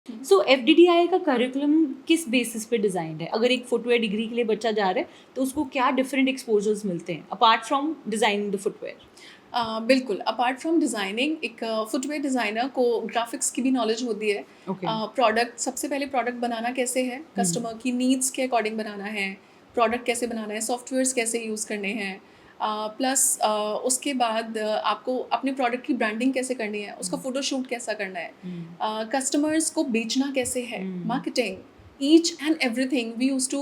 सो FDDI का curriculum किस basis पे डिजाइंड है? अगर एक फुटवेयर डिग्री के लिए बच्चा जा रहा है तो उसको क्या डिफरेंट एक्सपोजर्स मिलते हैं apart from designing the footwear? बिल्कुल, अपार्ट फ्रॉम डिज़ाइनिंग एक फुटवेयर डिज़ाइनर को ग्राफ़िक्स की भी नॉलेज होती है। ओके। प्रोडक्ट सबसे पहले प्रोडक्ट बनाना कैसे है, कस्टमर की नीड्स के अकॉर्डिंग बनाना है, प्रोडक्ट कैसे बनाना है, सॉफ्टवेयर्स कैसे यूज़ करने हैं। प्लस उसके बाद आपको अपने प्रोडक्ट की ब्रांडिंग कैसे करनी है, उसका फ़ोटोशूट कैसा करना है, कस्टमर्स को बेचना कैसे है, marketing, each and everything we used to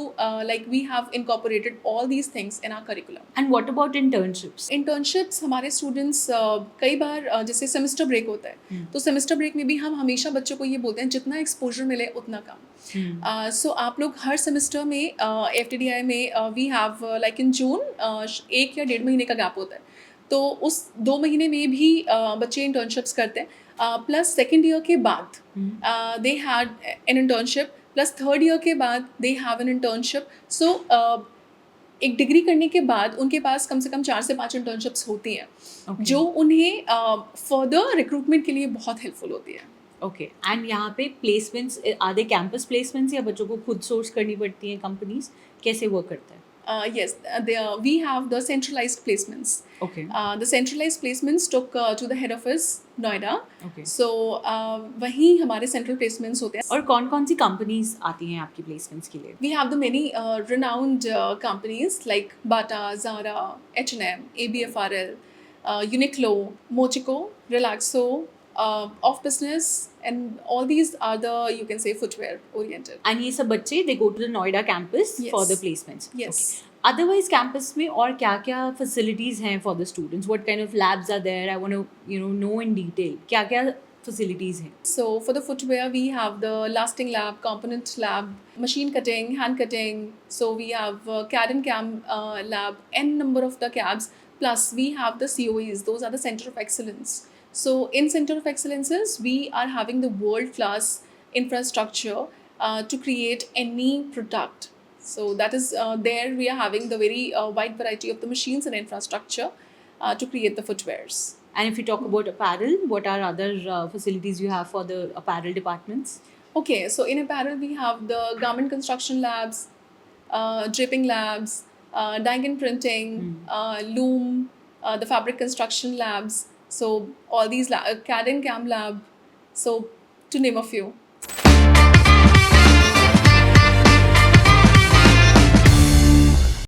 like we have incorporated all these things in our curriculum. And what about internships? Internships हमारे स्टूडेंट्स कई बार जैसे सेमेस्टर ब्रेक होता है तो सेमेस्टर ब्रेक में भी हम हमेशा बच्चों को ये बोलते हैं जितना एक्सपोजर मिले उतना कम। सो आप लोग हर सेमेस्टर में एफ में वी हैव लाइक इन जून 1 या 1.5 महीने का गैप होता है, तो उस 2 महीने में भी बच्चे इंटर्नशिप्स करते हैं। प्लस सेकेंड ईयर के बाद they had an internship, plus third year के बाद दे हैव एन इंटर्नशिप। सो एक डिग्री करने के बाद उनके पास कम से कम 4 से 5 इंटर्नशिप्स होती हैं, Okay. जो उन्हें फर्दर रिक्रूटमेंट के लिए बहुत हेल्पफुल होती है। ओके। एंड यहाँ पे प्लेसमेंट्स आधे कैंपस प्लेसमेंट्स या बच्चों को खुद सोर्स करनी पड़ती हैं कंपनीज? कैसे वर्क करता है? Yes, we have the centralized placements. Okay. The centralized placements took to the head office, Noida. Okay. So वहीं हमारे central placements होते हैं। और कौन कौन सी कंपनीज आती हैं आपकी प्लेसमेंट्स के लिए? We have the many renowned companies like Bata, Zara, H&M, ABFRL, Uniqlo, Mochico, Relaxo, Off Business, and all these are the, you can say, footwear oriented. And ये सब बच्चे they go to the Noida campus Yes. For the placements? Yes. Otherwise campus में और क्या क्या facilities हैं for the students? What kind of labs are there? I want to know in detail क्या क्या फैसिलिटीज हैं? So for the footwear, we have the lasting lab, component lab, machine cutting, hand cutting. So we have CAD and CAM lab, n number of the cabs. Plus we have the COEs. Those are the center of excellence. So in center of excellences, we are having the world class infrastructure to create any product. So that is there we are having the very wide variety of the machines and infrastructure to create the footwears. And if you talk about apparel, what are other facilities you have for the apparel departments? Okay, so in apparel we have the garment construction labs, draping labs, dyeing and printing, loom, the fabric construction labs. So all these CAD and CAM lab. So to name a few.